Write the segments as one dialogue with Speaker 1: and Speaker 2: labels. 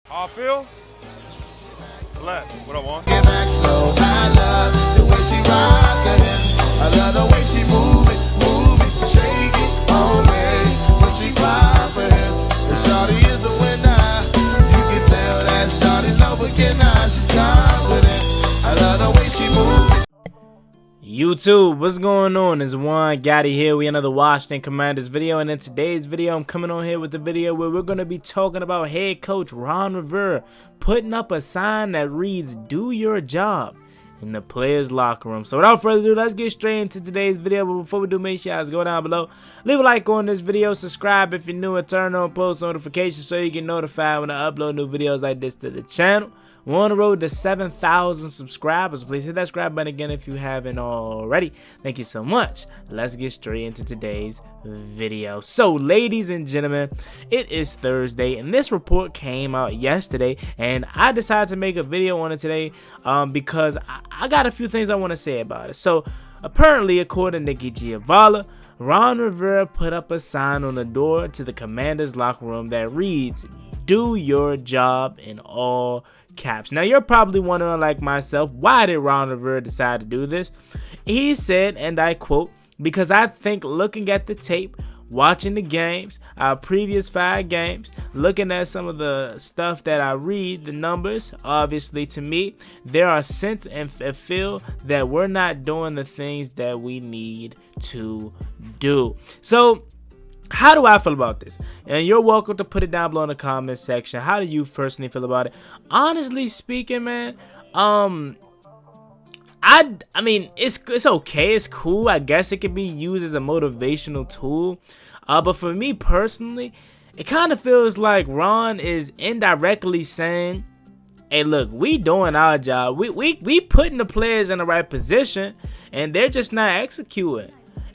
Speaker 1: How I feel? Left. What I want?
Speaker 2: Get back slow. I love the way she rock it. I love the way she move it, shake it on me. When she pop it, the shawty is the winner. You can tell that shawty's no beginner. She's confident. I love the way she move it.
Speaker 3: YouTube, what's going on? It's Juan Gotti here. We another Washington Commanders video, and in today's video, I'm coming on here with a video where we're going to be talking about head coach Ron Rivera putting up a sign that reads "Do your job" in the players' locker room. So without further ado, let's get straight into today's video. But before we do, make sure you guys go down below, leave a like on this video, subscribe if you're new, and turn on post notifications so you get notified when I upload new videos like this to the channel. We're on the road to 7,000 subscribers. Please hit that subscribe button again if you haven't already. Thank you so much. Let's get straight into today's video. So, ladies and gentlemen, it is Thursday, and this report came out yesterday, and I decided to make a video on it today because I got a few things I want to say about it. So, apparently, according to Giovanni, Ron Rivera put up a sign on the door to the Commanders' locker room that reads, "Do your job," in all caps. Now, you're probably wondering, like myself, why did Ron Rivera decide to do this? He said, and I quote, "Because I think looking at the tape, watching the games, our previous 5 games, looking at some of the stuff that I read, the numbers, obviously to me, there are sense and feel that we're not doing the things that we need to do." So, how do I feel about this? And you're welcome to put it down below in the comment section. How do you personally feel about it? Honestly speaking, man, I mean, it's okay, it's cool. I guess it can be used as a motivational tool. But for me personally, it kind of feels like Ron is indirectly saying, "Hey, look, we doing our job. We putting the players in the right position, and they're just not executing."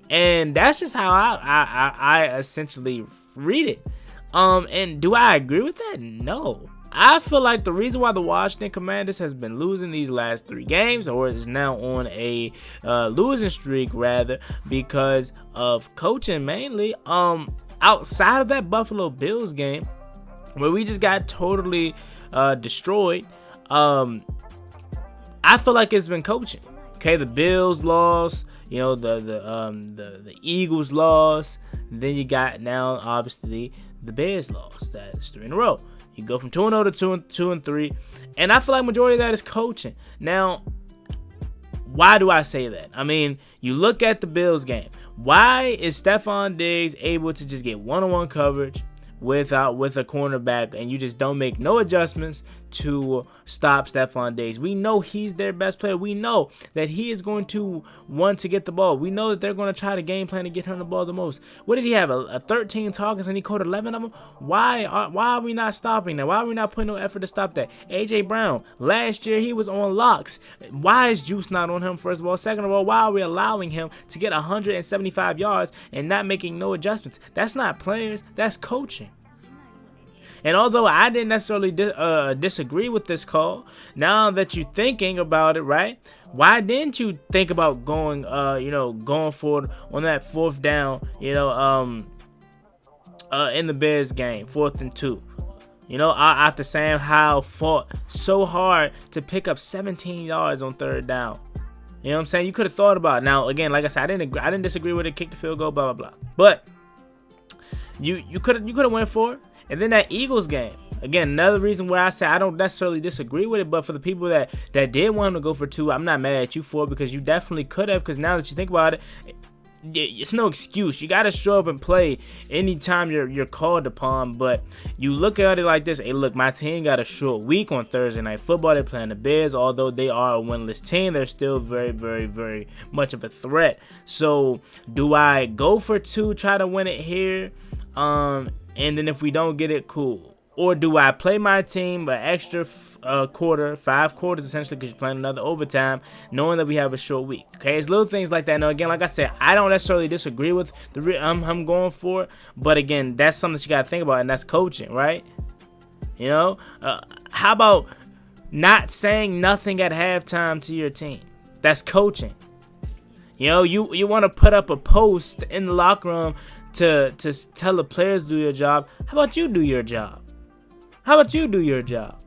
Speaker 3: And that's just how I essentially read it. And do I agree with that? No. I feel like the reason why the Washington Commanders has been losing these last 3 games, or is now on a losing streak rather, because of coaching mainly. Outside of that Buffalo Bills game, where we just got totally destroyed, I feel like it's been coaching. Okay, the Bills lost. You know, the Eagles lost. Then you got now obviously the Bears lost. That's 3 in a row. You go from 2-0 to 2-3, and I feel like majority of that is coaching. Now, why do I say that? I mean, you look at the Bills game. Why is Stephon Diggs able to just get one-on-one coverage with a cornerback, and you just don't make no adjustments to stop Stephon Diggs? We know he's their best player. We know that he is going to want to get the ball. We know that they're going to try to game plan to get him the ball the most. What did he have? A 13 targets, and he caught 11 of them? Why are we not stopping that? Why are we not putting no effort to stop that? A.J. Brown, last year he was on locks. Why is Juice not on him, first of all? Second of all, why are we allowing him to get 175 yards and not making no adjustments? That's not players. That's coaching. And although I didn't necessarily disagree with this call, now that you're thinking about it, right? Why didn't you think about going, going forward on that 4th down, in the Bears game, 4th and 2? After Sam Howell fought so hard to pick up 17 yards on 3rd down. You know what I'm saying? You could have thought about it. Now, again, like I said, I didn't disagree with it, kick the field goal, blah, blah, blah. But you could have went for it. And then that Eagles game, again, another reason where I say I don't necessarily disagree with it, but for the people that did want him to go for 2, I'm not mad at you for it, because you definitely could have, because now that you think about it, it's no excuse. You got to show up and play anytime you're called upon. But you look at it like this: hey, look, my team got a short week on Thursday Night Football. They're playing the Bears. Although they are a winless team, they're still very, very, very much of a threat. So do I go for 2, try to win it here? And then if we don't get it, cool. Or do I play my team an extra quarter, 5 quarters essentially, because you're playing another overtime, knowing that we have a short week? Okay, it's little things like that. Now, again, like I said, I don't necessarily disagree with I'm going for it, but again, that's something that you got to think about, and that's coaching, right? How about not saying nothing at halftime to your team? That's coaching. You want to put up a post in the locker room to tell the players to do your job. How about you do your job? How about you do your job?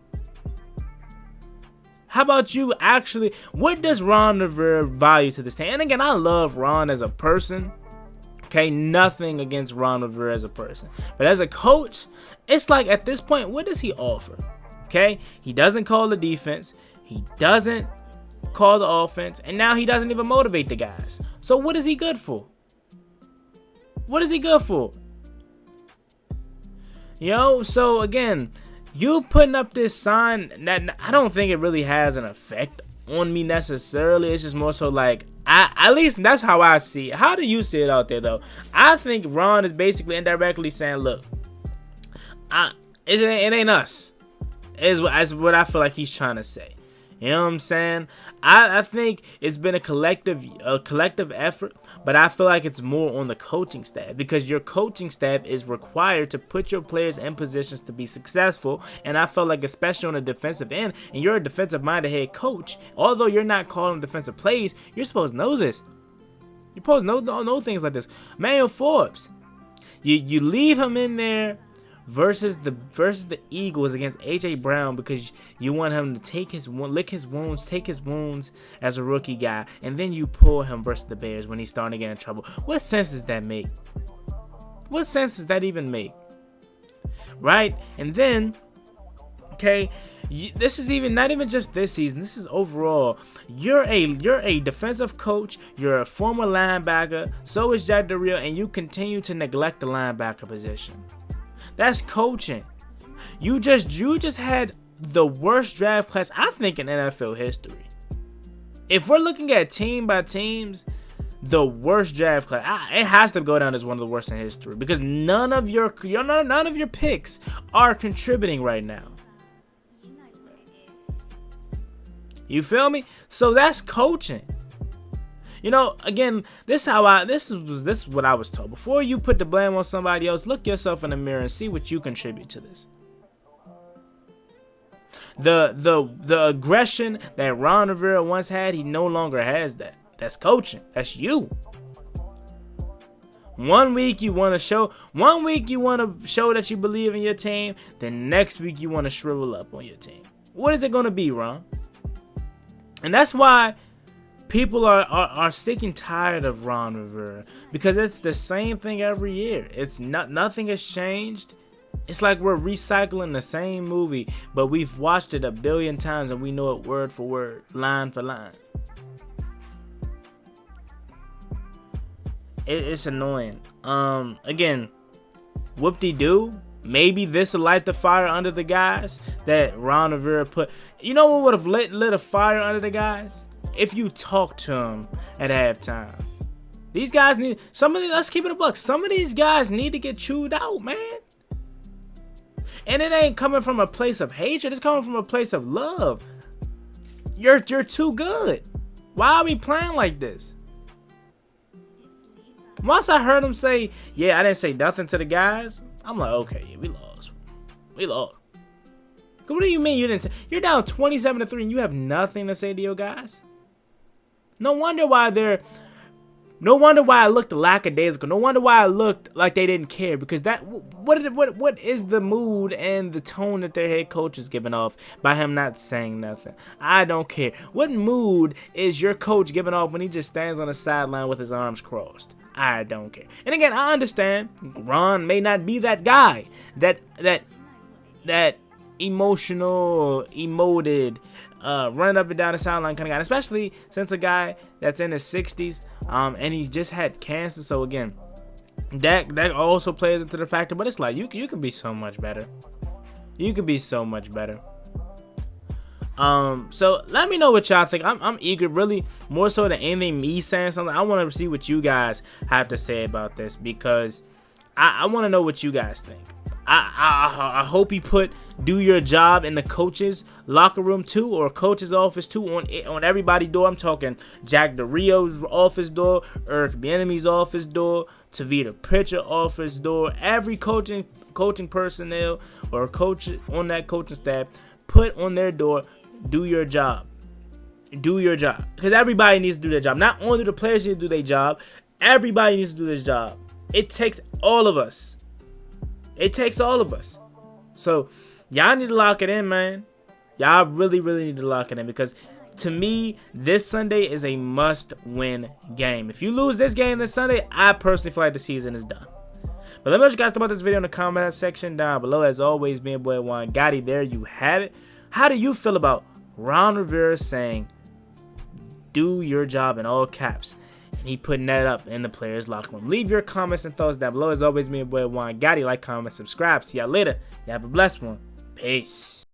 Speaker 3: How about you actually, what does Ron Rivera value to this team? And again, I love Ron as a person. Okay, nothing against Ron Rivera as a person. But as a coach, it's like at this point, what does he offer? Okay, he doesn't call the defense. He doesn't call the offense. And now he doesn't even motivate the guys. So what is he good for? What is he good for? So again, you putting up this sign that I don't think it really has an effect on me necessarily. It's just more so like, at least that's how I see it. How do you see it out there though? I think Ron is basically indirectly saying, look, it ain't us. Is what I feel like he's trying to say. You know what I'm saying? I think it's been a collective effort, but I feel like it's more on the coaching staff, because your coaching staff is required to put your players in positions to be successful. And I felt like, especially on the defensive end, and you're a defensive-minded head coach, although you're not calling defensive plays, you're supposed to know this. You're supposed to know things like this. Manuel Forbes, you leave him in there versus the Eagles against AJ Brown because you want him to lick his wounds, take his wounds as a rookie guy, and then you pull him versus the Bears when he's starting to get in trouble. What sense does that make? What sense does that even make? Right? And then, okay, this is not even just this season. This is overall. You're a defensive coach. You're a former linebacker. So is Jack Del Rio, and you continue to neglect the linebacker position. That's coaching. You just had the worst draft class, I think, in NFL history. If we're looking at team by teams, the worst draft class, it has to go down as one of the worst in history, because none of your picks are contributing right now. You feel me? So that's coaching. Again, this is what I was told. Before you put the blame on somebody else, look yourself in the mirror and see what you contribute to this. The aggression that Ron Rivera once had, he no longer has that. That's coaching. That's you. One week you want to show that you believe in your team, then next week you want to shrivel up on your team. What is it going to be, Ron? And that's why people are sick and tired of Ron Rivera, because it's the same thing every year. Nothing has changed. It's like we're recycling the same movie, but we've watched it a billion times and we know it word for word, line for line. It's annoying. Again, whoop-de-doo. Maybe this will light the fire under the guys that Ron Rivera put. You know what would have lit a fire under the guys? If you talk to them at halftime. These guys need let's keep it a buck. Some of these guys need to get chewed out, man. And it ain't coming from a place of hatred. It's coming from a place of love. You're too good. Why are we playing like this? Once I heard him say, yeah, I didn't say nothing to the guys, I'm like, okay, yeah, we lost. We lost. What do you mean you didn't say? You're down 27-3 and you have nothing to say to your guys? No wonder why I looked lackadaisical. No wonder why I looked like they didn't care, because what is the mood and the tone that their head coach is giving off by him not saying nothing? I don't care. What mood is your coach giving off when he just stands on the sideline with his arms crossed? I don't care. And again, I understand Ron may not be that guy, that emotional, emoted, run up and down the sideline kind of guy, especially since a guy that's in his 60s, and he just had cancer. So again, that also plays into the factor. But it's like you can be so much better. You could be so much better. So let me know what y'all think. I'm eager, really, more so than anything me saying something. I want to see what you guys have to say about this, because I want to know what you guys think. I hope you do your job in the coach's locker room too, or coach's office too, on everybody's door. I'm talking Jack Del Rio's office door, Eric Bieniemy's office door, Tavita Pritchard's office door. Every coaching personnel or coach on that coaching staff, put on their door, do your job. Do your job, because everybody needs to do their job. Not only do the players need to do their job, everybody needs to do this job. It takes all of us. It takes all of us. So y'all need to lock it in, man. Y'all really, really need to lock it in, because to me, this Sunday is a must-win game. If you lose this game this Sunday, I personally feel like the season is done. But let me know what you guys think about this video in the comment section down below. As always, me and boy Juan Gotti, there you have it. How do you feel about Ron Rivera saying, "Do your job" in all caps? And he putting that up in the players' locker room. Leave your comments and thoughts down below. As always, me and boy Juan Gotti. Like, comment, subscribe. See y'all later. You have a blessed one. Peace.